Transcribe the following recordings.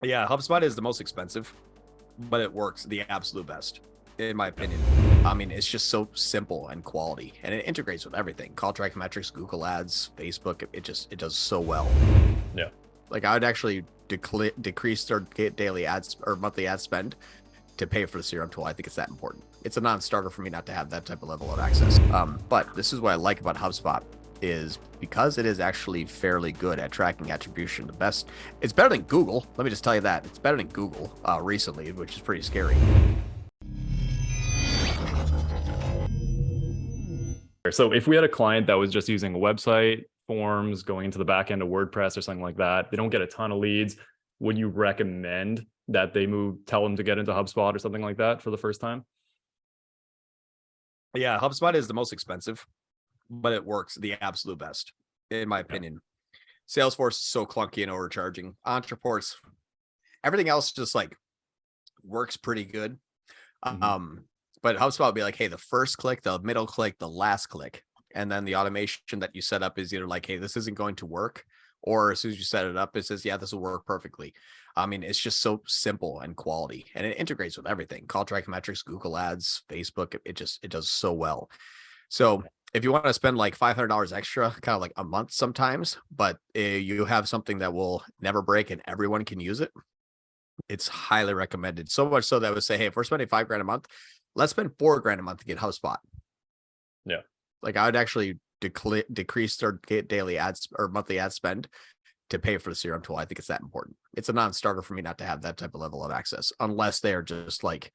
Yeah, HubSpot is the most expensive, but it works the absolute best, in my opinion. I mean, it's just so simple and quality, and it integrates with everything. Call track metrics, Google Ads, Facebook. It does so well. Yeah. Like I would actually decrease their daily ads or monthly ad spend to pay for the CRM tool. I think it's that important. It's a non-starter for me not to have that type of level of access. But this is what I like about HubSpot is because it is actually fairly good at tracking attribution. The best, it's better than Google. Let me just tell you that it's better than Google recently, which is pretty scary. So if we had a client that was just using a website, forms, going into the back end of WordPress or something like that, they don't get a ton of leads. Would you recommend that they tell them to get into HubSpot or something like that for the first time? Yeah, HubSpot is the most expensive, but it works the absolute best, in my opinion. Salesforce is so clunky and overcharging. Entreports, everything else just like works pretty good. But HubSpot will be like, hey, the first click, the middle click, the last click. And then the automation that you set up is either like, hey, this isn't going to work. Or as soon as you set it up, it says, yeah, this will work perfectly. I mean, it's just so simple and quality, and it integrates with everything. Call track metrics, Google Ads, Facebook. It does so well. So if you want to spend like $500 extra, kind of like a month sometimes, but you have something that will never break and everyone can use it, it's highly recommended. So much so that I would say, hey, if we're spending $5,000 a month, let's spend $4,000 a month to get HubSpot. Yeah. Like I would actually decrease their daily ads or monthly ad spend to pay for the CRM tool. I think it's that important. It's a non-starter for me not to have that type of level of access unless they're just like,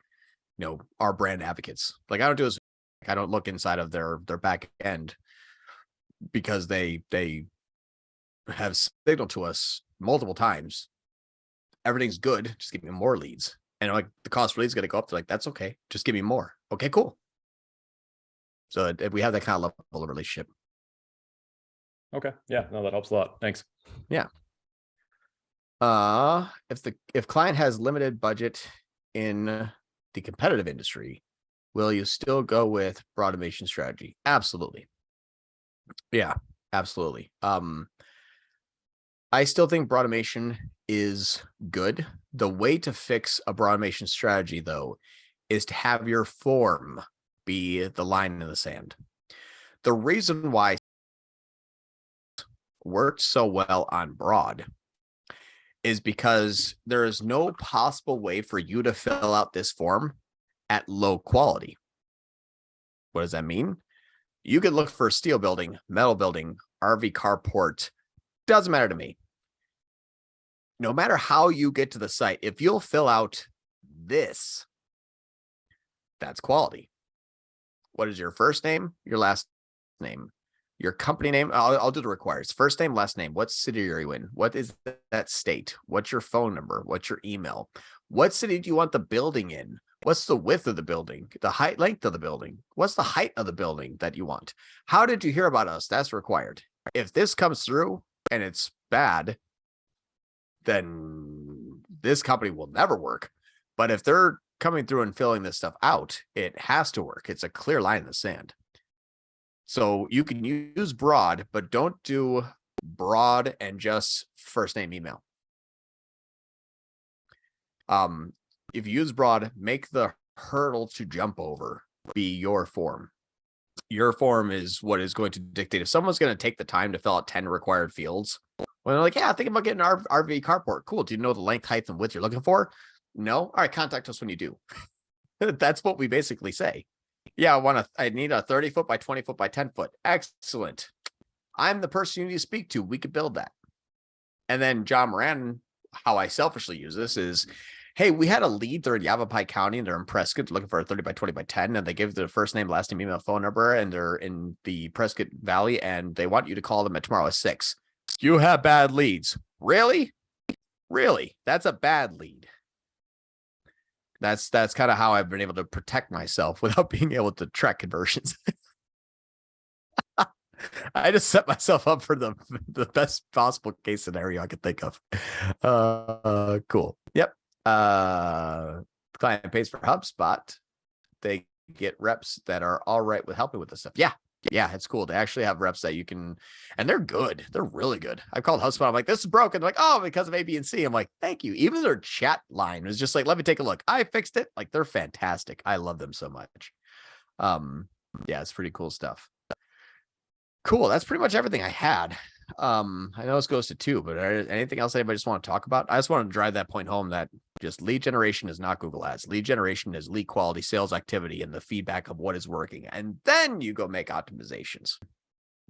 our brand advocates. Like I don't look inside of their back end because they have signaled to us multiple times everything's good, just give me more leads. And like the cost per lead is going to go up to like, that's okay. Just give me more. Okay, cool. So we have that kind of level of relationship. Okay. Yeah. No, that helps a lot. Thanks. Yeah. If client has limited budget in the competitive industry, will you still go with Broadomation strategy? Absolutely. Yeah, absolutely. I still think Broadomation is good. The way to fix a Broadomation strategy, though, is to have your form be the line in the sand. The reason why it worked so well on Broad is because there is no possible way for you to fill out this form at low quality. What does that mean? You could look for steel building, metal building, RV carport. Doesn't matter to me. No matter how you get to the site, if you'll fill out this, that's quality. What is your first name, your last name, your company name? I'll do the requires. First name, last name. What city are you in? What is that state? What's your phone number? What's your email? What city do you want the building in? What's the width of the building? The height, length of the building? What's the height of the building that you want? How did you hear about us? That's required. If this comes through and it's bad, then this company will never work. But if they're coming through and filling this stuff out, it has to work. It's a clear line in the sand. So you can use Broad, but don't do Broad and just first name, email. If you use Broad, make the hurdle to jump over be your form. Your form is what is going to dictate if someone's going to take the time to fill out 10 required fields. When they're like, yeah, think about getting an RV carport. Cool. Do you know the length, height, and width you're looking for? No. All right. Contact us when you do. That's what we basically say. Yeah, I need a 30 foot by 20 foot by 10 foot. Excellent. I'm the person you need to speak to. We could build that. And then John Moran, how I selfishly use this is, hey, we had a lead. They're in Yavapai County and they're in Prescott looking for a 30 by 20 by 10. And they give their first name, last name, email, phone number, and they're in the Prescott Valley. And they want you to call them at tomorrow at 6. You have bad leads. Really? Really? That's a bad lead. That's kind of how I've been able to protect myself without being able to track conversions. I just set myself up for the best possible case scenario I could think of. Cool. Yep. Client pays for HubSpot. They get reps that are all right with helping with this stuff. Yeah. Yeah, it's cool. They actually have reps that you can, and they're good. They're really good. I've called HubSpot. I'm like, this is broken. They're like, oh, because of A, B, and C. I'm like, thank you. Even their chat line was just like, let me take a look. I fixed it. Like, they're fantastic. I love them so much. Yeah, it's pretty cool stuff. Cool. That's pretty much everything I had. I know this goes to 2, but anything else anybody just want to talk about? I just want to drive that point home that just lead generation is not Google Ads. Lead generation is lead quality, sales activity, and the feedback of what is working. And then you go make optimizations.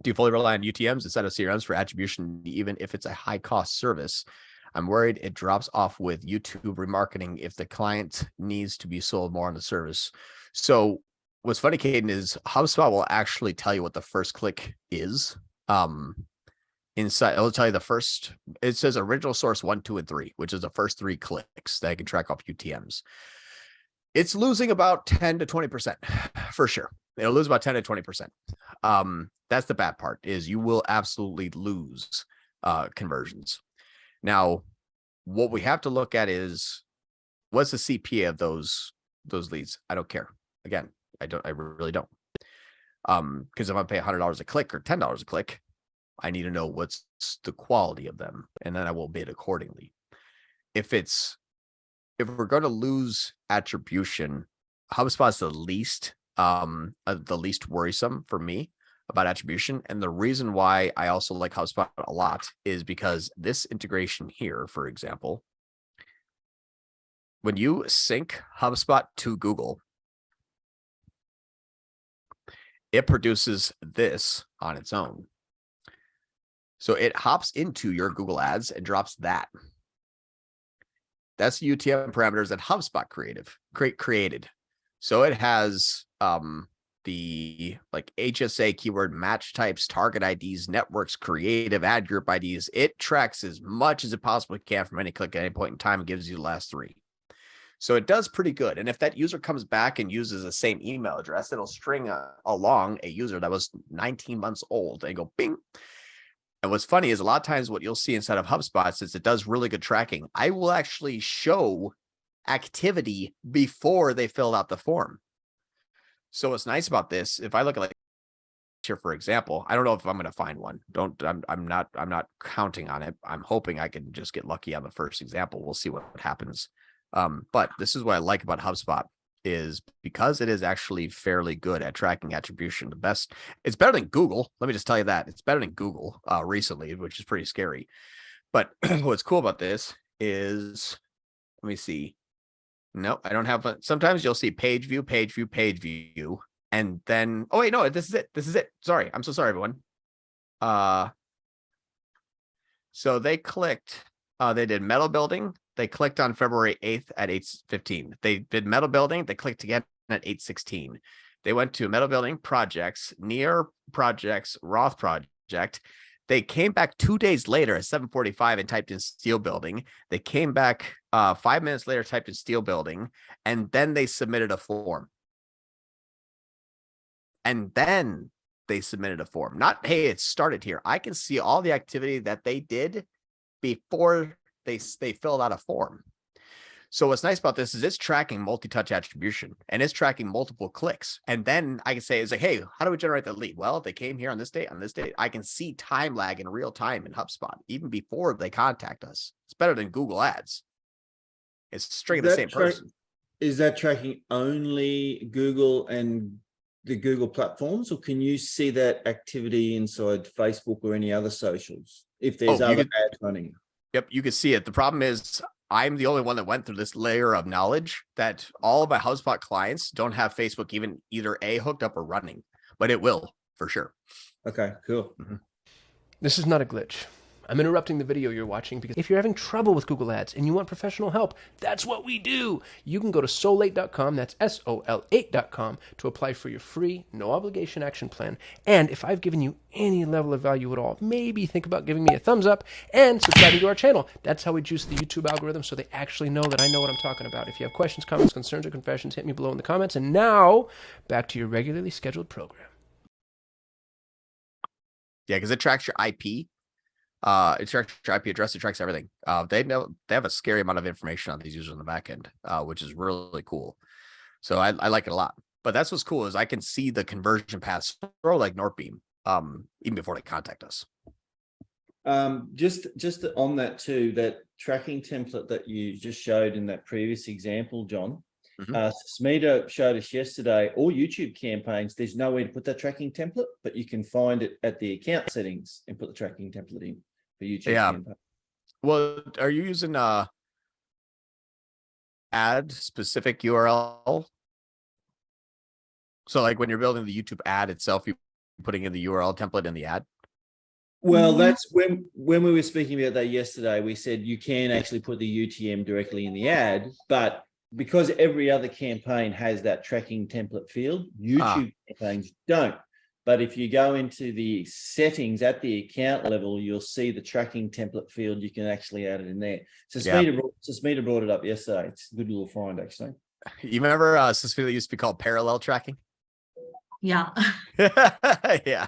Do you fully rely on UTMs instead of CRMs for attribution, even if it's a high cost service? I'm worried it drops off with YouTube remarketing if the client needs to be sold more on the service. So what's funny, Caden, is HubSpot will actually tell you what the first click is. Inside, it'll tell you the first, it says original source 1, 2, and 3, which is the first 3 clicks that I can track off UTMs. It's losing about 10 to 20% for sure. It'll lose about 10 to 20%. That's the bad part, is you will absolutely lose conversions. Now, what we have to look at is what's the CPA of those leads? I don't care. Again, I really don't. Because if I pay $100 a click or $10 a click, I need to know what's the quality of them, and then I will bid accordingly. If we're going to lose attribution, HubSpot's the least worrisome for me about attribution. And the reason why I also like HubSpot a lot is because this integration here, for example, when you sync HubSpot to Google, it produces this on its own. So it hops into your Google Ads and drops that. That's the UTM parameters that HubSpot created. So it has the like HSA keyword match types, target IDs, networks, creative ad group IDs. It tracks as much as it possibly can from any click at any point in time and gives you the last 3. So it does pretty good. And if that user comes back and uses the same email address, it'll string along a user that was 19 months old and go bing. And what's funny is a lot of times what you'll see inside of HubSpot, since it does really good tracking, I will actually show activity before they filled out the form. So what's nice about this, if I look at like here, for example, I don't know if I'm going to find one. I'm not counting on it. I'm hoping I can just get lucky on the first example. We'll see what happens. But this is what I like about HubSpot, is because it is actually fairly good at tracking attribution. It's better than Google. Let me just tell you that it's better than Google recently, which is pretty scary. But what's cool about this is, let me see. No, I don't have. Sometimes you'll see page view, and then, oh wait, no, this is it. Sorry. I'm so sorry, everyone. So they clicked, they did metal building. They clicked on February 8th at 8:15. They did metal building. They clicked again at 8:16. They went to metal building projects, near projects, Roth project. They came back 2 days later at 7:45 and typed in steel building. They came back 5 minutes later, typed in steel building, and then they submitted a form. Not, hey, it started here. I can see all the activity that they did before they filled out a form. So what's nice about this is it's tracking multi-touch attribution and it's tracking multiple clicks. And then I can say, it's like, hey, how do we generate that lead? Well, if they came here on this date, I can see time lag in real time in HubSpot, even before they contact us. It's better than Google Ads. It's stringing the same person. Is that tracking only Google and the Google platforms, or can you see that activity inside Facebook or any other socials if there's other ads running? Yep, you can see it. The problem is I'm the only one that went through this layer of knowledge that all of my HubSpot clients don't have Facebook even either hooked up or running, but it will for sure. Okay, cool. Mm-hmm. This is not a glitch. I'm interrupting the video you're watching because if you're having trouble with Google Ads and you want professional help, that's what we do. You can go to sol8.com, that's SOL8.com, to apply for your free, no obligation action plan. And if I've given you any level of value at all, maybe think about giving me a thumbs up and subscribing to our channel. That's how we juice the YouTube algorithm so they actually know that I know what I'm talking about. If you have questions, comments, concerns, or confessions, hit me below in the comments. And now, back to your regularly scheduled program. Yeah, because it tracks your IP. It tracks your IP address. It tracks everything. They have a scary amount of information on these users on the back end, which is really cool. So I like it a lot. But that's what's cool is I can see the conversion paths through like Northbeam, even before they contact us. Just on that too, that tracking template that you just showed in that previous example, John, Smita showed us yesterday, all YouTube campaigns, there's nowhere to put that tracking template, but you can find it at the account settings and put the tracking template in for YouTube campaign. Well, are you using ad specific URL? So like when you're building the YouTube ad itself, you're putting in the URL template in the ad? Well, that's when we were speaking about that yesterday, we said you can actually put the UTM directly in the ad, but because every other campaign has that tracking template field, YouTube campaigns don't. But if you go into the settings at the account level, you'll see the tracking template field. You can actually add it in there. So Smita brought it up yesterday. It's a good little find, actually. You remember Smita used to be called parallel tracking? Yeah. Yeah.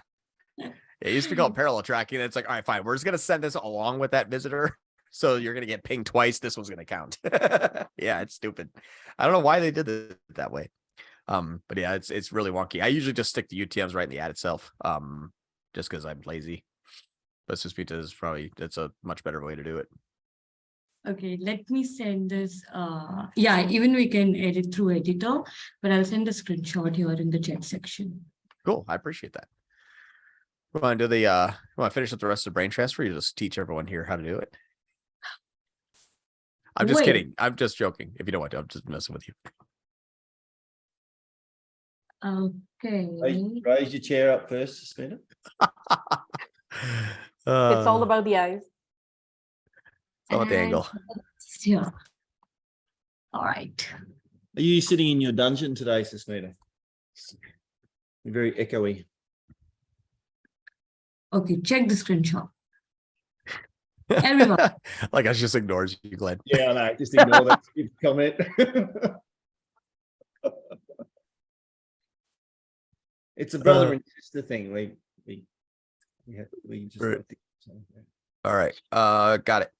It used to be called parallel tracking. It's like, all right, fine. We're just going to send this along with that visitor. So you're going to get pinged twice. This one's going to count. Yeah, it's stupid. I don't know why they did it that way. But yeah, it's really wonky. I usually just stick the UTMs right in the ad itself. Just because I'm lazy. But Suspita is probably, that's a much better way to do it. Okay, let me send this. Yeah, even we can edit through editor, but I'll send a screenshot here in the chat section. Cool. I appreciate that. We want to do the want to finish up the rest of the brain transfer? You just teach everyone here how to do it. I'm just kidding. I'm just joking. If you don't want to, I'm just messing with you. Okay. Raise your chair up first, Suspita. It's all about the eyes. It's all about the angle. Yeah. All right. Are you sitting in your dungeon today, Suspita? You're very echoey. Okay, check the screenshot. Everyone. Like I just ignores you, Glenn. Yeah, no, just ignore that comment. It's a brother and sister thing. We just right. All right. Got it.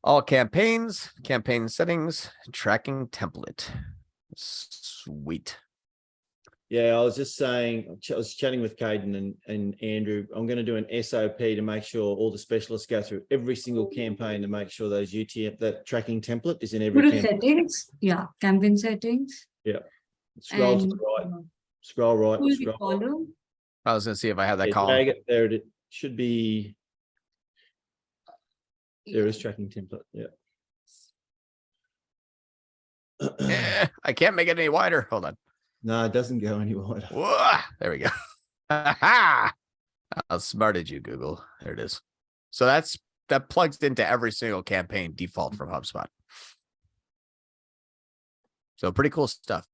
All campaigns, campaign settings, tracking template. Sweet. Yeah, I was just saying, I was chatting with Caden and Andrew. I'm going to do an SOP to make sure all the specialists go through every single campaign to make sure those UTM, that tracking template is in every campaign. Settings. Yeah, campaign settings. Yeah. Scroll to the right. Scroll right. Scroll right. I was going to see if I have that column. Drag it there. It should be. There is tracking template. Yeah. I can't make it any wider. Hold on. No, it doesn't go any wider. Whoa, there we go. How smart did you, Google? There it is. So that plugs into every single campaign default from HubSpot. So pretty cool stuff.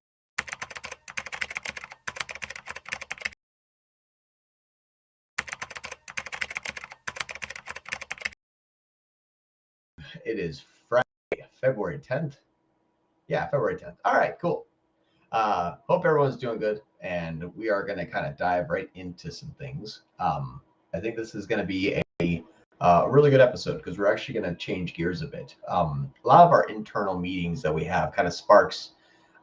It is Friday, February 10th. Yeah, February 10th. All right, cool. Hope everyone's doing good, and we are going to kind of dive right into some things. I think this is going to be a really good episode because we're actually going to change gears a bit. A lot of our internal meetings that we have kind of sparks